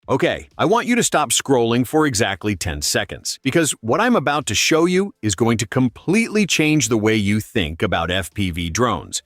Okay, I want you to stop scrolling for exactly 10 seconds, because what I'm about to show you is going to completely change the way you think about FPV drones.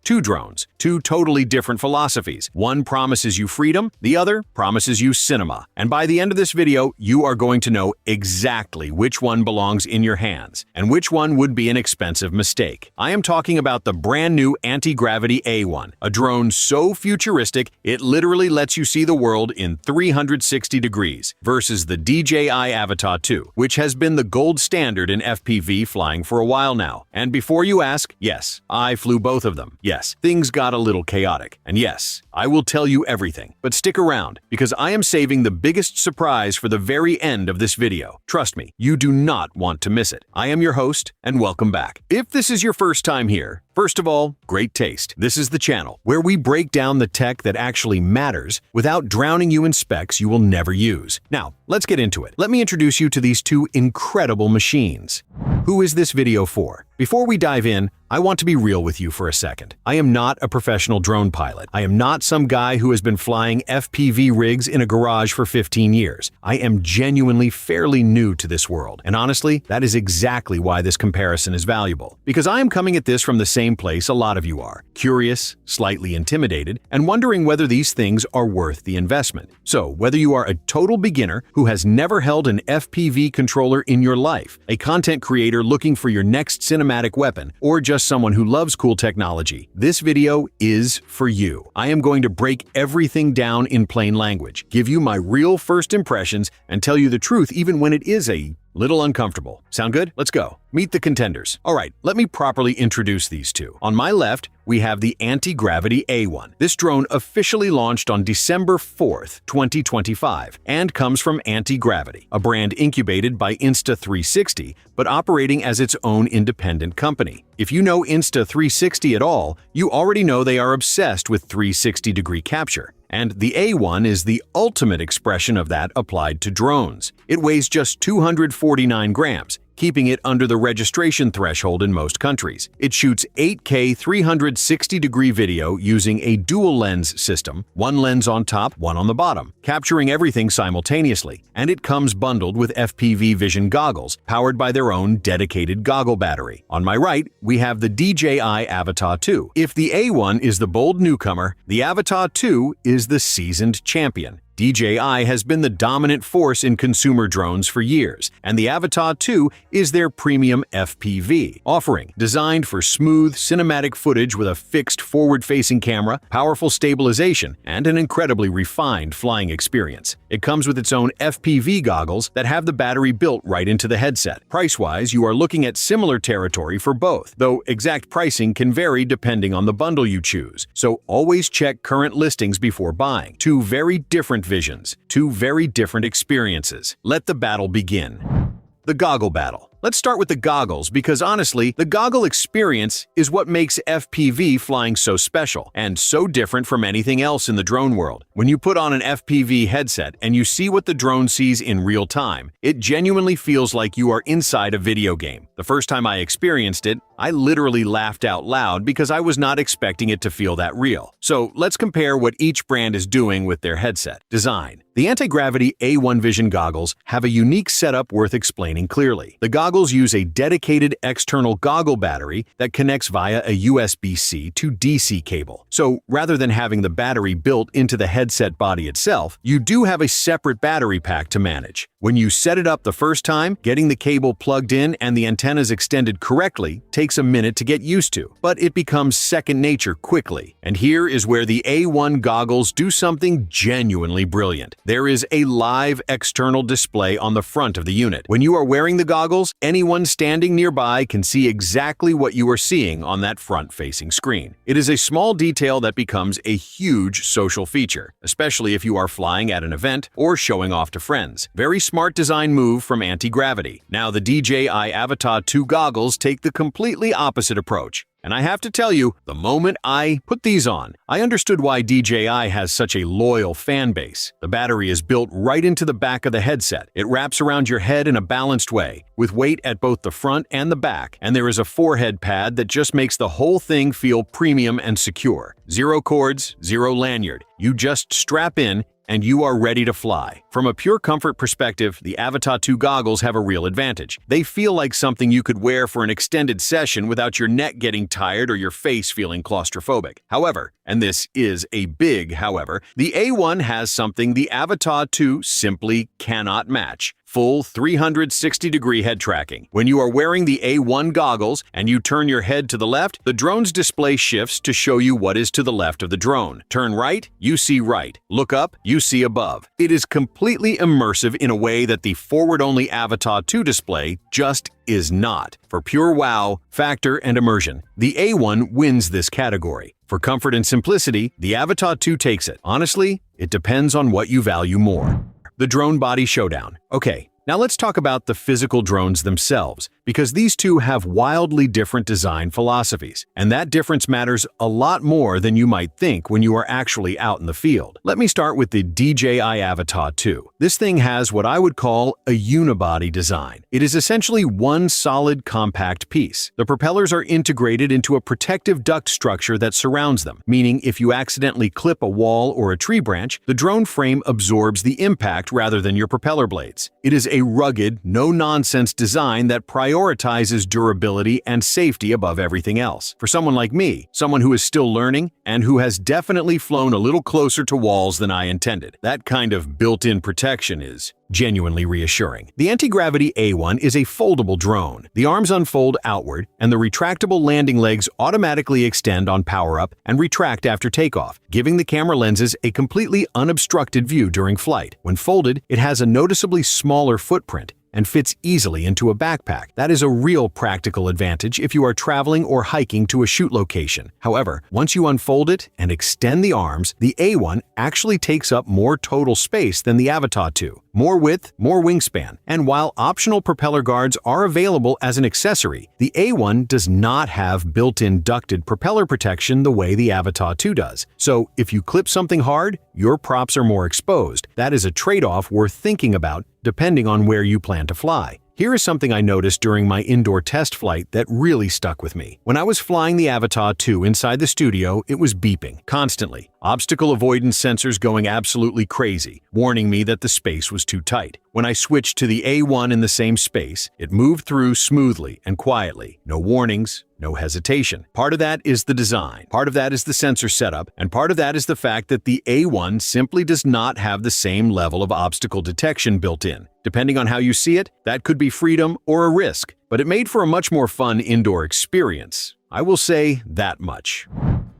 Two totally different philosophies. One promises you freedom, the other promises you cinema. And by the end of this video, you are going to know exactly which one belongs in your hands, and which one would be an expensive mistake. I am talking about the brand new Antigravity A1, a drone so futuristic it literally lets you see the world in 360 degrees, versus the DJI Avata2, which has been the gold standard in FPV flying for a while now. And before you ask, yes, I flew both of them. Yes, things got a little chaotic. And yes, I will tell you everything. But stick around, because I am saving the biggest surprise for the very end of this video. Trust me, you do not want to miss it. I am your host, and welcome back. If this is your first time here, first of all, great taste. This is the channel where we break down the tech that actually matters without drowning you in specs you will never use. Now, let's get into it. Let me introduce you to these two incredible machines. Who is this video for? Before we dive in, I want to be real with you for a second. I am not a professional drone pilot. I am not some guy who has been flying FPV rigs in a garage for 15 years. I am genuinely fairly new to this world. And honestly, that is exactly why this comparison is valuable. Because I am coming at this from the same place a lot of you are. Curious, slightly intimidated, and wondering whether these things are worth the investment. So, whether you are a total beginner who has never held an FPV controller in your life, a content creator looking for your next cinematic weapon, or just someone who loves cool technology, this video is for you. I am going to break everything down in plain language, give you my real first impressions, and tell you the truth even when it is a little uncomfortable. Sound good? Let's go. Meet the contenders. All right, let me properly introduce these two. On my left, we have the Antigravity A1. This drone officially launched on December 4th, 2025, and comes from Antigravity, a brand incubated by Insta360, but operating as its own independent company. If you know Insta360 at all, you already know they are obsessed with 360-degree capture. And the A1 is the ultimate expression of that applied to drones. It weighs just 249 grams, keeping it under the registration threshold in most countries. It shoots 8K 360-degree video using a dual-lens system, one lens on top, one on the bottom, capturing everything simultaneously. And it comes bundled with FPV Vision goggles, powered by their own dedicated goggle battery. On my right, we have the DJI Avata2. If the A1 is the bold newcomer, the Avata2 is the seasoned champion. DJI has been the dominant force in consumer drones for years, and the Avata2 is their premium FPV offering, designed for smooth, cinematic footage with a fixed forward-facing camera, powerful stabilization, and an incredibly refined flying experience. It comes with its own FPV goggles that have the battery built right into the headset. Price-wise, you are looking at similar territory for both, though exact pricing can vary depending on the bundle you choose. So always check current listings before buying. Two very different visions, two very different experiences. Let the battle begin. The Goggle Battle. Let's start with the goggles, because honestly, the goggle experience is what makes FPV flying so special and so different from anything else in the drone world. When you put on an FPV headset and you see what the drone sees in real time, it genuinely feels like you are inside a video game. The first time I experienced it, I literally laughed out loud because I was not expecting it to feel that real. So let's compare what each brand is doing with their headset. Design. The Antigravity A1 Vision goggles have a unique setup worth explaining clearly. The goggles use a dedicated external goggle battery that connects via a USB-C to DC cable. So rather than having the battery built into the headset body itself, you do have a separate battery pack to manage. When you set it up the first time, getting the cable plugged in and the antennas extended correctly takes a minute to get used to, but it becomes second nature quickly. And here is where the A1 goggles do something genuinely brilliant. There is a live external display on the front of the unit. When you are wearing the goggles, anyone standing nearby can see exactly what you are seeing on that front-facing screen. It is a small detail that becomes a huge social feature, especially if you are flying at an event or showing off to friends. Very smart design move from Antigravity. Now the DJI Avata2 goggles take the completely opposite approach. And I have to tell you, the moment I put these on, I understood why DJI has such a loyal fan base. The battery is built right into the back of the headset. It wraps around your head in a balanced way, with weight at both the front and the back, and there is a forehead pad that just makes the whole thing feel premium and secure. Zero cords, zero lanyard. You just strap in, and you are ready to fly. From a pure comfort perspective, the Avata2 goggles have a real advantage. They feel like something you could wear for an extended session without your neck getting tired or your face feeling claustrophobic. However, and this is a big however, the A1 has something the Avata2 simply cannot match: full 360-degree head tracking. When you are wearing the A1 goggles and you turn your head to the left, the drone's display shifts to show you what is to the left of the drone. Turn right, you see right. Look up, you see above. It is completely immersive in a way that the forward-only Avata2 display just is not. For pure wow factor and immersion, the A1 wins this category. For comfort and simplicity, the Avata2 takes it. Honestly, it depends on what you value more. The drone body showdown. Okay, now let's talk about the physical drones themselves, because these two have wildly different design philosophies, and that difference matters a lot more than you might think when you are actually out in the field. Let me start with the DJI Avata2. This thing has what I would call a unibody design. It is essentially one solid, compact piece. The propellers are integrated into a protective duct structure that surrounds them, meaning if you accidentally clip a wall or a tree branch, the drone frame absorbs the impact rather than your propeller blades. It is a rugged, no-nonsense design that prioritizes durability and safety above everything else. For someone like me, someone who is still learning and who has definitely flown a little closer to walls than I intended, that kind of built-in protection is genuinely reassuring. The Antigravity A1 is a foldable drone. The arms unfold outward, and the retractable landing legs automatically extend on power-up and retract after takeoff, giving the camera lenses a completely unobstructed view during flight. When folded, it has a noticeably smaller footprint and fits easily into a backpack. That is a real practical advantage if you are traveling or hiking to a shoot location. However, once you unfold it and extend the arms, the A1 actually takes up more total space than the Avata2. More width, more wingspan, and while optional propeller guards are available as an accessory, the A1 does not have built-in ducted propeller protection the way the Avata2 does. So if you clip something hard, your props are more exposed. That is a trade-off worth thinking about depending on where you plan to fly. Here is something I noticed during my indoor test flight that really stuck with me. When I was flying the Avata2 inside the studio, it was beeping constantly. Obstacle avoidance sensors going absolutely crazy, warning me that the space was too tight. When I switched to the A1 in the same space, it moved through smoothly and quietly. No warnings, no hesitation. Part of that is the design, part of that is the sensor setup, and part of that is the fact that the A1 simply does not have the same level of obstacle detection built in. Depending on how you see it, that could be freedom or a risk, but it made for a much more fun indoor experience. I will say that much.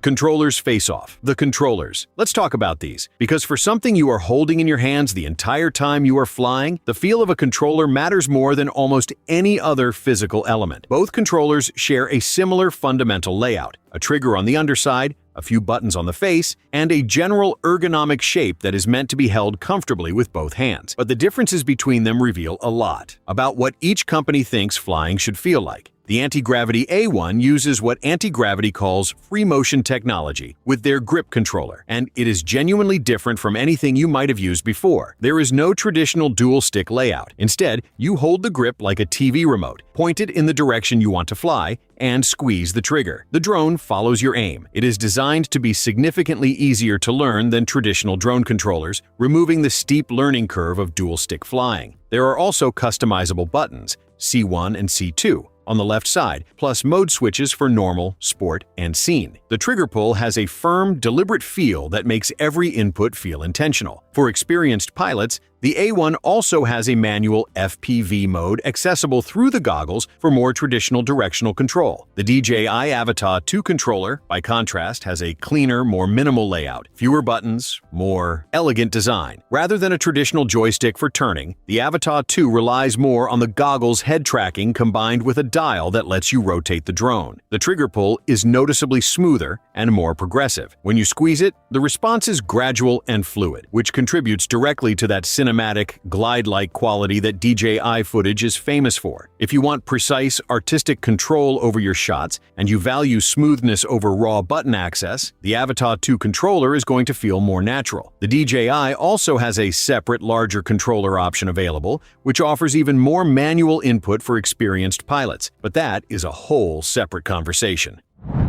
Controllers face-off. The controllers. Let's talk about these, because for something you are holding in your hands the entire time you are flying, the feel of a controller matters more than almost any other physical element. Both controllers share a similar fundamental layout: a trigger on the underside, a few buttons on the face, and a general ergonomic shape that is meant to be held comfortably with both hands. But the differences between them reveal a lot about what each company thinks flying should feel like. The Antigravity A1 uses what Antigravity calls FreeMotion technology with their grip controller, and it is genuinely different from anything you might have used before. There is no traditional dual-stick layout. Instead, you hold the grip like a TV remote, point it in the direction you want to fly, and squeeze the trigger. The drone follows your aim. It is designed to be significantly easier to learn than traditional drone controllers, removing the steep learning curve of dual-stick flying. There are also customizable buttons, C1 and C2, on the left side, plus mode switches for normal, sport, and scene. The trigger pull has a firm, deliberate feel that makes every input feel intentional. For experienced pilots, the A1 also has a manual FPV mode accessible through the goggles for more traditional directional control. The DJI Avata2 controller, by contrast, has a cleaner, more minimal layout, fewer buttons, more elegant design. Rather than a traditional joystick for turning, the Avata2 relies more on the goggles' head tracking combined with a dial that lets you rotate the drone. The trigger pull is noticeably smoother and more progressive. When you squeeze it, the response is gradual and fluid, which contributes directly to that cinematic, glide-like quality that DJI footage is famous for. If you want precise, artistic control over your shots and you value smoothness over raw button access, the Avata2 controller is going to feel more natural. The DJI also has a separate, larger controller option available, which offers even more manual input for experienced pilots, but that is a whole separate conversation.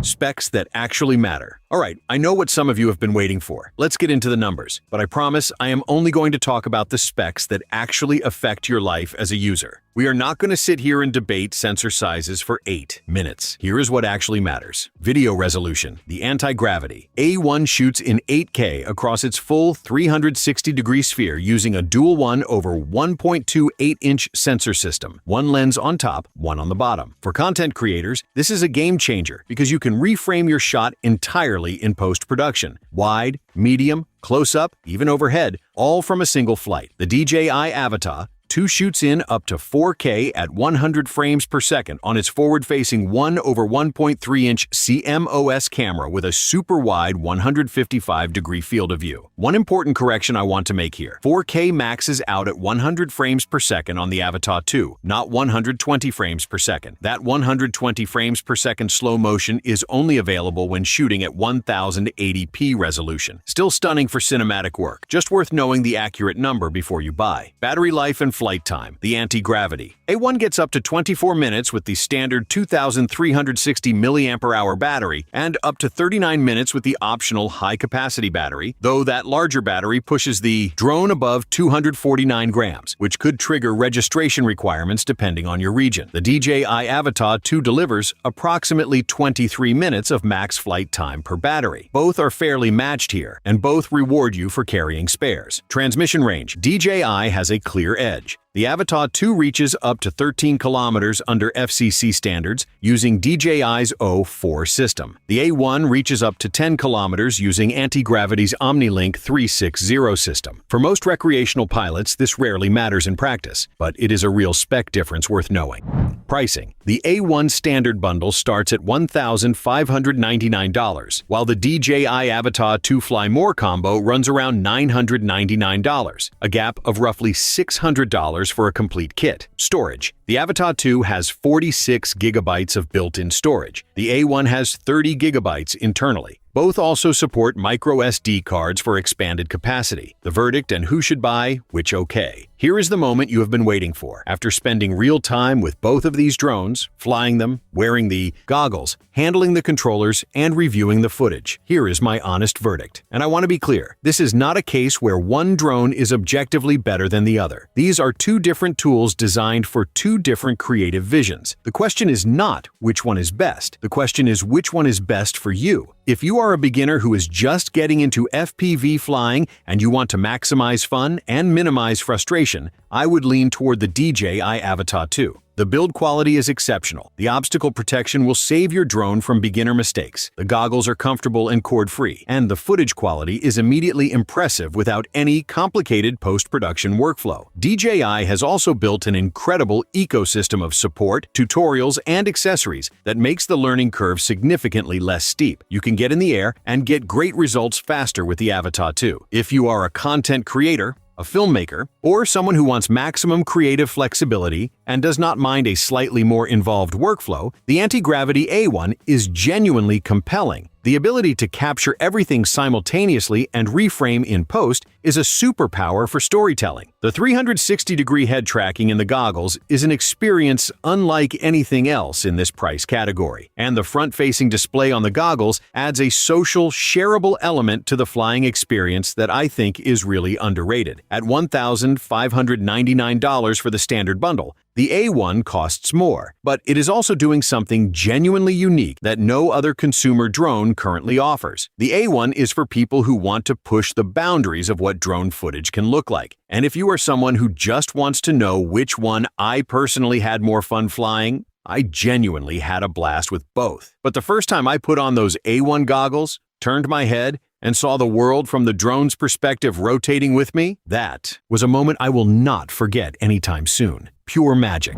Specs that actually matter. Alright, I know what some of you have been waiting for. Let's get into the numbers. But I promise I am only going to talk about the specs that actually affect your life as a user. We are not going to sit here and debate sensor sizes for 8 minutes. Here is what actually matters. Video resolution. The Antigravity A1 shoots in 8K across its full 360-degree sphere using a dual 1/1.28-inch sensor system. One lens on top, one on the bottom. For content creators, this is a game changer because you can reframe your shot entirely in post-production. Wide, medium, close-up, even overhead, all from a single flight. The DJI Avata2 shoots in up to 4K at 100 frames per second on its forward-facing 1/1.3-inch CMOS camera with a super-wide 155-degree field of view. One important correction I want to make here. 4K maxes out at 100 frames per second on the Avata2, not 120 frames per second. That 120 frames per second slow motion is only available when shooting at 1080p resolution. Still stunning for cinematic work. Just worth knowing the accurate number before you buy. Battery life and flight time. The Antigravity A1 gets up to 24 minutes with the standard 2,360 mAh battery and up to 39 minutes with the optional high-capacity battery, though that larger battery pushes the drone above 249 grams, which could trigger registration requirements depending on your region. The DJI Avata2 delivers approximately 23 minutes of max flight time per battery. Both are fairly matched here, and both reward you for carrying spares. Transmission range. DJI has a clear edge. The Avata2 reaches up to 13 kilometers under FCC standards using DJI's O4 system. The A1 reaches up to 10 kilometers using Antigravity's OmniLink 360 system. For most recreational pilots, this rarely matters in practice, but it is a real spec difference worth knowing. Pricing. The A1 standard bundle starts at $1,599, while the DJI Avata2 Fly More combo runs around $999, a gap of roughly $600 for a complete kit. Storage. The Avata2 has 46 gigabytes of built-in storage. The A1 has 30 gigabytes internally. Both also support microSD cards for expanded capacity. The verdict and who should buy, which okay. Here is the moment you have been waiting for. After spending real time with both of these drones, flying them, wearing the goggles, handling the controllers, and reviewing the footage, here is my honest verdict. And I want to be clear, this is not a case where one drone is objectively better than the other. These are two different tools designed for two different creative visions. The question is not which one is best. The question is which one is best for you. If you are a beginner who is just getting into FPV flying and you want to maximize fun and minimize frustration, I would lean toward the DJI Avata2. The build quality is exceptional. The obstacle protection will save your drone from beginner mistakes. The goggles are comfortable and cord-free, and the footage quality is immediately impressive without any complicated post-production workflow. DJI has also built an incredible ecosystem of support, tutorials, and accessories that makes the learning curve significantly less steep. You can get in the air and get great results faster with the Avata2. If you are a content creator, a filmmaker, or someone who wants maximum creative flexibility and does not mind a slightly more involved workflow, the Antigravity A1 is genuinely compelling. The ability to capture everything simultaneously and reframe in post is a superpower for storytelling. The 360-degree head tracking in the goggles is an experience unlike anything else in this price category, and the front-facing display on the goggles adds a social, shareable element to the flying experience that I think is really underrated. At $1,599 for the standard bundle, the A1 costs more, but it is also doing something genuinely unique that no other consumer drone currently offers. The A1 is for people who want to push the boundaries of what drone footage can look like. And if you are someone who just wants to know which one I personally had more fun flying, I genuinely had a blast with both. But the first time I put on those A1 goggles, turned my head, and saw the world from the drone's perspective rotating with me, that was a moment I will not forget anytime soon. Pure magic.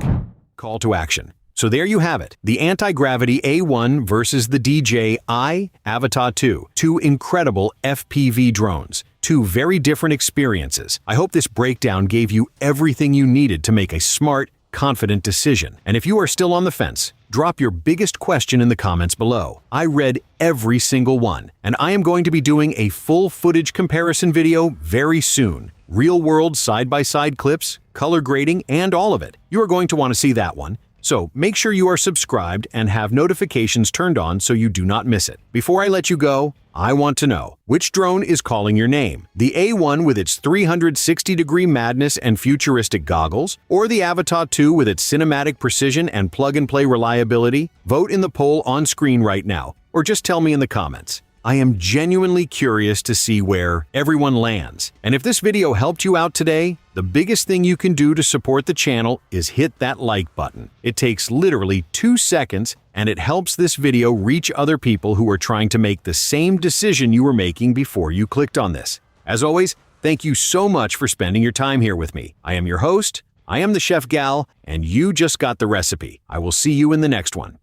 Call to action. So there you have it, the Antigravity A1 versus the DJI Avata2, two incredible FPV drones, two very different experiences. I hope this breakdown gave you everything you needed to make a smart, confident decision. And if you are still on the fence, drop your biggest question in the comments below. I read every single one, and I am going to be doing a full footage comparison video very soon. Real-world side-by-side clips, color grading, and all of it. You are going to want to see that one. So make sure you are subscribed and have notifications turned on so you do not miss it. Before I let you go, I want to know, which drone is calling your name? The A1 with its 360-degree madness and futuristic goggles, or the Avata2 with its cinematic precision and plug-and-play reliability? Vote in the poll on screen right now, or just tell me in the comments. I am genuinely curious to see where everyone lands. And if this video helped you out today, the biggest thing you can do to support the channel is hit that like button. It takes literally 2 seconds, and it helps this video reach other people who are trying to make the same decision you were making before you clicked on this. As always, thank you so much for spending your time here with me. I am your host, I am the Chef Gal, and you just got the recipe. I will see you in the next one.